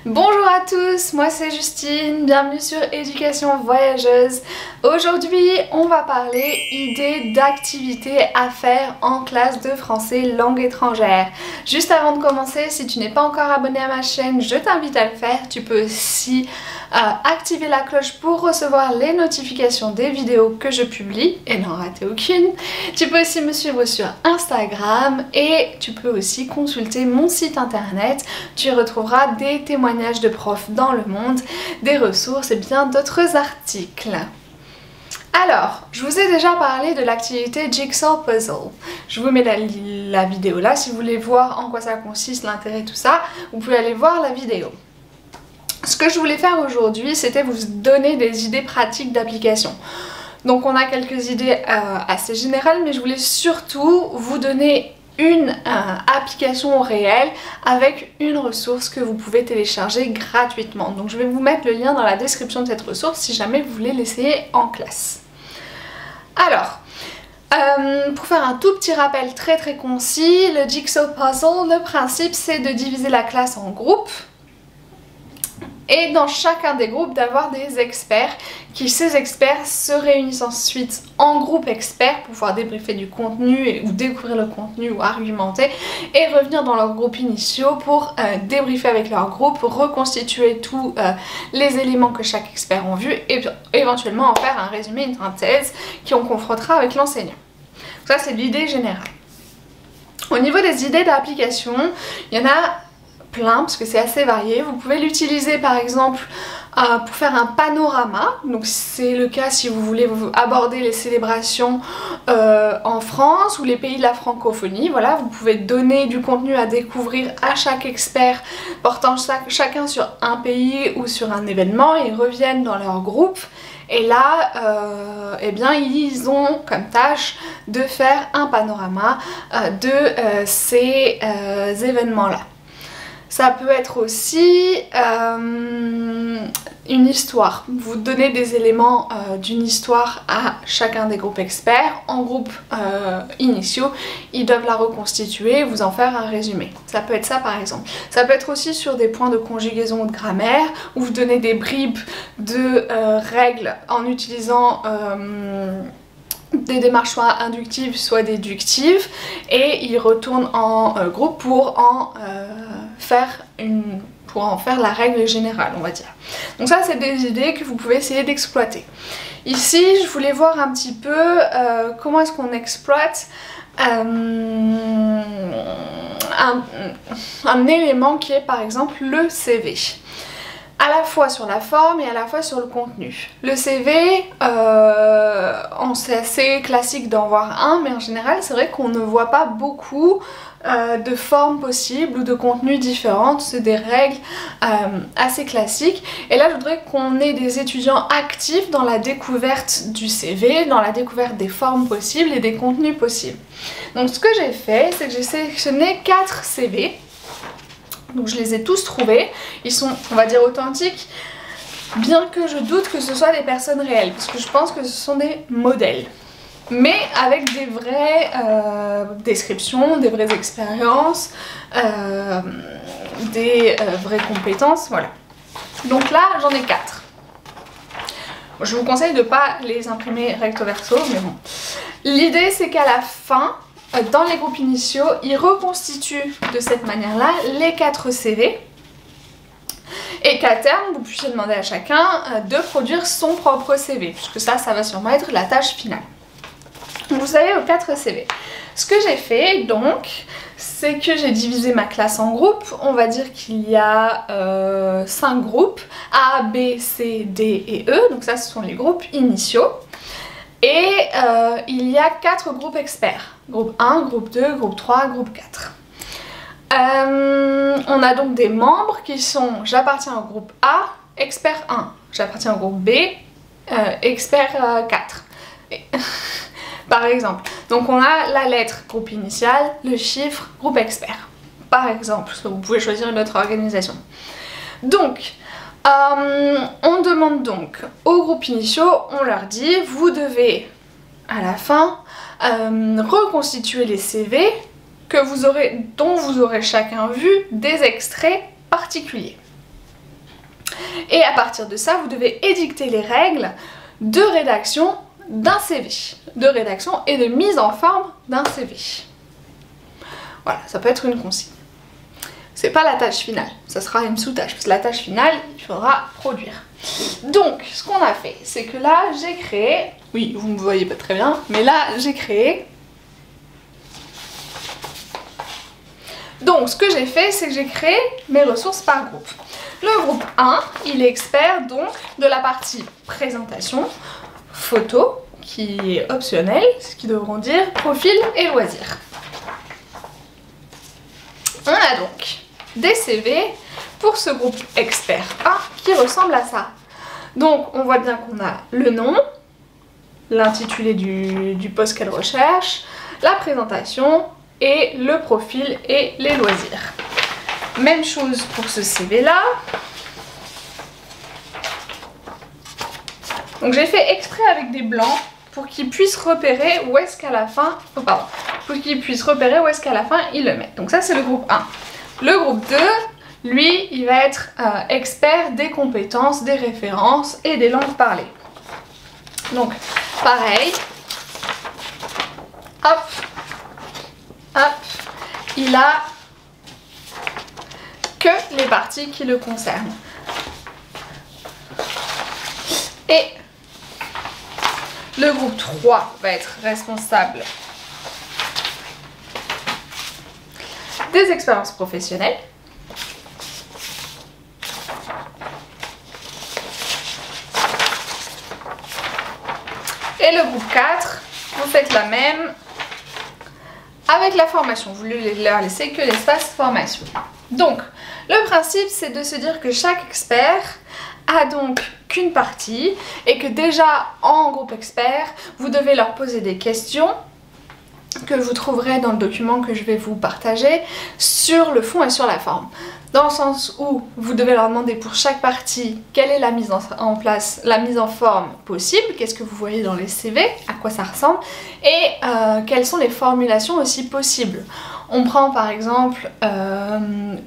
Bonjour à tous, moi c'est Justine, bienvenue sur Éducation Voyageuse. Aujourd'hui on va parler idées d'activités à faire en classe de français langue étrangère. Juste avant de commencer, si tu n'es pas encore abonné à ma chaîne, je t'invite à le faire. Tu peux aussi activer la cloche pour recevoir les notifications des vidéos que je publie et n'en rater aucune. Tu peux aussi me suivre sur Instagram et tu peux aussi consulter mon site internet. Tu y retrouveras des témoignages de profs dans le monde, des ressources et bien d'autres articles. Alors, je vous ai déjà parlé de l'activité Jigsaw Puzzle. Je vous mets la vidéo là si vous voulez voir en quoi ça consiste, l'intérêt, tout ça. Vous pouvez aller voir la vidéo. Ce que je voulais faire aujourd'hui, c'était vous donner des idées pratiques d'application. Donc on a quelques idées assez générales, mais je voulais surtout vous donner une application réelle avec une ressource que vous pouvez télécharger gratuitement. Donc je vais vous mettre le lien dans la description de cette ressource si jamais vous voulez l'essayer en classe. Alors, pour faire un tout petit rappel très concis, le Jigsaw Puzzle, le principe c'est de diviser la classe en groupes. Et dans chacun des groupes d'avoir des experts ces experts se réunissent ensuite en groupe experts pour pouvoir débriefer du contenu ou découvrir le contenu ou argumenter et revenir dans leurs groupes initiaux pour débriefer avec leur groupe, reconstituer tous les éléments que chaque expert a vus et éventuellement en faire un résumé, une synthèse qu'on confrontera avec l'enseignant. Ça c'est l'idée générale. Au niveau des idées d'application, il y en a plein parce que c'est assez varié. Vous pouvez l'utiliser par exemple pour faire un panorama, donc c'est le cas si vous voulez aborder les célébrations en France ou les pays de la francophonie. Voilà, vous pouvez donner du contenu à découvrir à chaque expert portant chacun sur un pays ou sur un événement et ils reviennent dans leur groupe. Et là, eh bien, ils ont comme tâche de faire un panorama de ces événements-là. Ça peut être aussi une histoire. Vous donnez des éléments d'une histoire à chacun des groupes experts. En groupes initiaux, ils doivent la reconstituer et vous en faire un résumé. Ça peut être ça par exemple. Ça peut être aussi sur des points de conjugaison ou de grammaire où vous donnez des bribes de règles en utilisant des démarches soit inductives soit déductives et ils retournent en groupe pour en faire la règle générale, on va dire. Donc ça c'est des idées que vous pouvez essayer d'exploiter. Ici je voulais voir un petit peu comment est-ce qu'on exploite un élément qui est par exemple le CV. À la fois sur la forme et à la fois sur le contenu. Le CV, c'est assez classique d'en voir un, mais en général c'est vrai qu'on ne voit pas beaucoup de formes possibles ou de contenus différents, c'est des règles assez classiques. Et là je voudrais qu'on ait des étudiants actifs dans la découverte du CV, dans la découverte des formes possibles et des contenus possibles. Donc ce que j'ai fait, c'est que j'ai sélectionné 4 CV. Donc je les ai tous trouvés, ils sont on va dire authentiques, bien que je doute que ce soit des personnes réelles, parce que je pense que ce sont des modèles. Mais avec des vraies descriptions, des vraies expériences, des vraies compétences, voilà. Donc là j'en ai 4. Je vous conseille de ne pas les imprimer recto verso, mais bon. L'idée c'est qu'à la fin, dans les groupes initiaux, ils reconstituent de cette manière-là les 4 CV et qu'à terme, vous puissiez demander à chacun de produire son propre CV, puisque ça va sûrement être la tâche finale. Vous avez vos 4 CV. Ce que j'ai fait donc, c'est que j'ai divisé ma classe en groupes. On va dire qu'il y a 5 groupes, A, B, C, D et E, donc ça ce sont les groupes initiaux. Et il y a 4 groupes experts. Groupe 1, groupe 2, groupe 3, groupe 4. On a donc des membres qui sont j'appartiens au groupe A, expert 1. J'appartiens au groupe B, expert 4. Par exemple. Donc on a la lettre, groupe initial, le chiffre, groupe expert. Par exemple, vous pouvez choisir une autre organisation. Donc, on demande donc aux groupes initiaux, on leur dit, vous devez à la fin reconstituer les CV dont vous aurez chacun vu des extraits particuliers. Et à partir de ça, vous devez édicter les règles de rédaction d'un CV, de rédaction et de mise en forme d'un CV. Voilà, ça peut être une consigne. C'est pas la tâche finale, ça sera une sous-tâche, parce que la tâche finale, il faudra produire. Donc, ce qu'on a fait, c'est que là, j'ai créé, oui, vous me voyez pas très bien, mais là, j'ai créé. Donc, ce que j'ai fait, c'est que j'ai créé mes ressources par groupe. Le groupe 1, il est expert donc de la partie présentation, photo, qui est optionnelle, ce qui devront dire profil et loisirs. On a donc des CV pour ce groupe expert 1 qui ressemble à ça. Donc on voit bien qu'on a le nom, l'intitulé du poste qu'elle recherche, la présentation et le profil et les loisirs. Même chose pour ce CV là. Donc j'ai fait exprès avec des blancs pour qu'ils puissent repérer où est-ce qu'à la fin, pour qu'ils puissent repérer où est-ce qu'à la fin ils le mettent. Donc ça c'est le groupe 1. Le groupe 2, lui, il va être expert des compétences, des références et des langues parlées. Donc pareil, hop, hop, il a que les parties qui le concernent. Et le groupe 3 va être responsable des expériences professionnelles. Et le groupe 4, vous faites la même avec la formation. Vous ne leur laissez que l'espace formation. Donc, le principe, c'est de se dire que chaque expert a donc qu'une partie et que déjà en groupe expert, vous devez leur poser des questions que vous trouverez dans le document que je vais vous partager sur le fond et sur la forme. Dans le sens où vous devez leur demander pour chaque partie quelle est la mise en place, la mise en forme possible, qu'est-ce que vous voyez dans les CV, à quoi ça ressemble, et quelles sont les formulations aussi possibles. On prend par exemple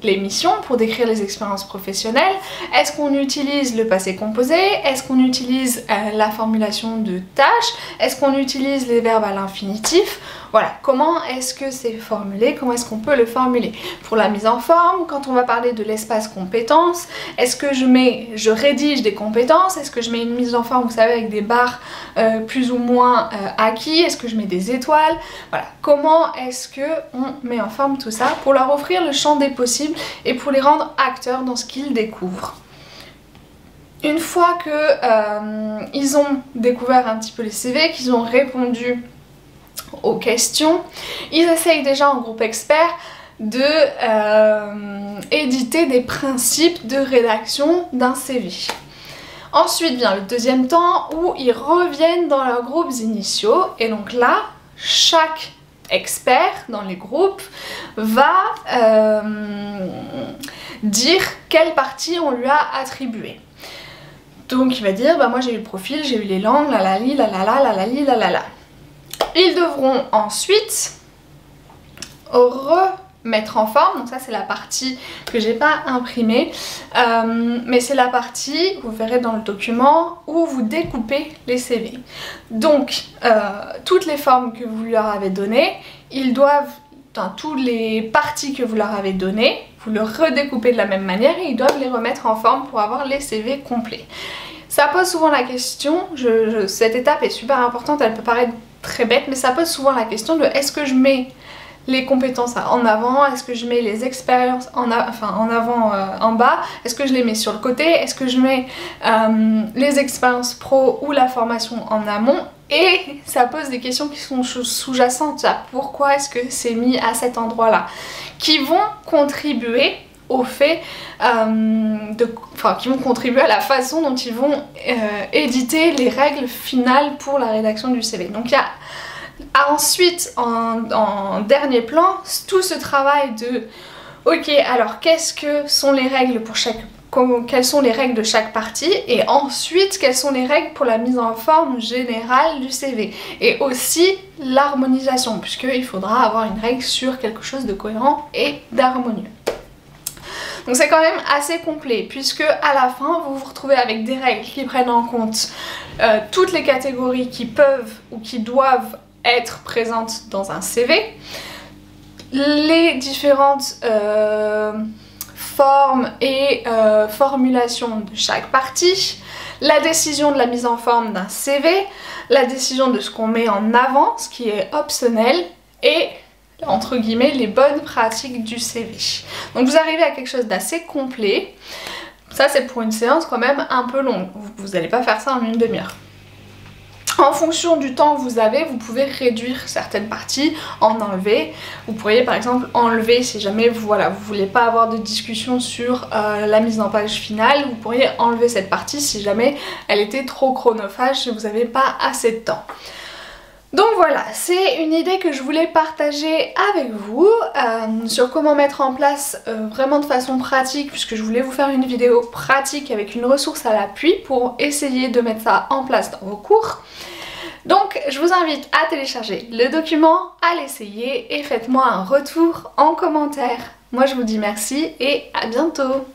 les missions pour décrire les expériences professionnelles. Est-ce qu'on utilise le passé composé? Est-ce qu'on utilise la formulation de tâches? Est-ce qu'on utilise les verbes à l'infinitif? Voilà, comment est-ce que c'est formulé? Comment est-ce qu'on peut le formuler? Pour la mise en forme, quand on va parler de l'espace compétences, est-ce que je rédige des compétences? Est-ce que je mets une mise en forme, vous savez, avec des barres plus ou moins acquis? Est-ce que je mets des étoiles? Voilà, comment est-ce que on met en forme tout ça pour leur offrir le champ des possibles et pour les rendre acteurs dans ce qu'ils découvrent. Une fois que ils ont découvert un petit peu les CV, qu'ils ont répondu aux questions, ils essayent déjà en groupe expert de éditer des principes de rédaction d'un CV. Ensuite vient le deuxième temps où ils reviennent dans leurs groupes initiaux et donc là, chaque expert dans les groupes va dire quelle partie on lui a attribuée. Donc il va dire bah moi j'ai eu le profil, j'ai eu les langues, la la li, la la la, la la li, la la la. Ils devront ensuite remettre en forme, donc ça c'est la partie que j'ai pas imprimée, mais c'est la partie, vous verrez dans le document, où vous découpez les CV. Donc toutes les formes que vous leur avez données, ils doivent, dans toutes les parties que vous leur avez données, vous le redécoupez de la même manière et ils doivent les remettre en forme pour avoir les CV complets. Ça pose souvent la question, cette étape est super importante, elle peut paraître très bête, mais ça pose souvent la question de est-ce que je mets les compétences en avant, est-ce que je mets les expériences en avant en bas, est-ce que je les mets sur le côté, est-ce que je mets les expériences pro ou la formation en amont, et ça pose des questions qui sont sous-jacentes à pourquoi est-ce que c'est mis à cet endroit-là, qui vont contribuer au fait qui vont contribuer à la façon dont ils vont éditer les règles finales pour la rédaction du CV. Donc il y a ensuite en dernier plan tout ce travail de ok, alors qu'est-ce que sont les règles pour quelles sont les règles de chaque partie, et ensuite quelles sont les règles pour la mise en forme générale du CV, et aussi l'harmonisation, puisqu'il faudra avoir une règle sur quelque chose de cohérent et d'harmonieux. Donc c'est quand même assez complet puisque à la fin vous vous retrouvez avec des règles qui prennent en compte toutes les catégories qui peuvent ou qui doivent être présentes dans un CV, les différentes formes et formulations de chaque partie, la décision de la mise en forme d'un CV, la décision de ce qu'on met en avant, ce qui est optionnel, et entre guillemets les bonnes pratiques du CV. Donc vous arrivez à quelque chose d'assez complet. Ça c'est pour une séance quand même un peu longue, vous n'allez pas faire ça en une demi-heure. En fonction du temps que vous avez, vous pouvez réduire certaines parties, en enlever. Vous pourriez par exemple enlever si jamais vous voulez pas avoir de discussion sur la mise en page finale, vous pourriez enlever cette partie si jamais elle était trop chronophage et vous n'avez pas assez de temps. Donc voilà, c'est une idée que je voulais partager avec vous sur comment mettre en place vraiment de façon pratique, puisque je voulais vous faire une vidéo pratique avec une ressource à l'appui pour essayer de mettre ça en place dans vos cours. Donc je vous invite à télécharger le document, à l'essayer et faites-moi un retour en commentaire. Moi je vous dis merci et à bientôt.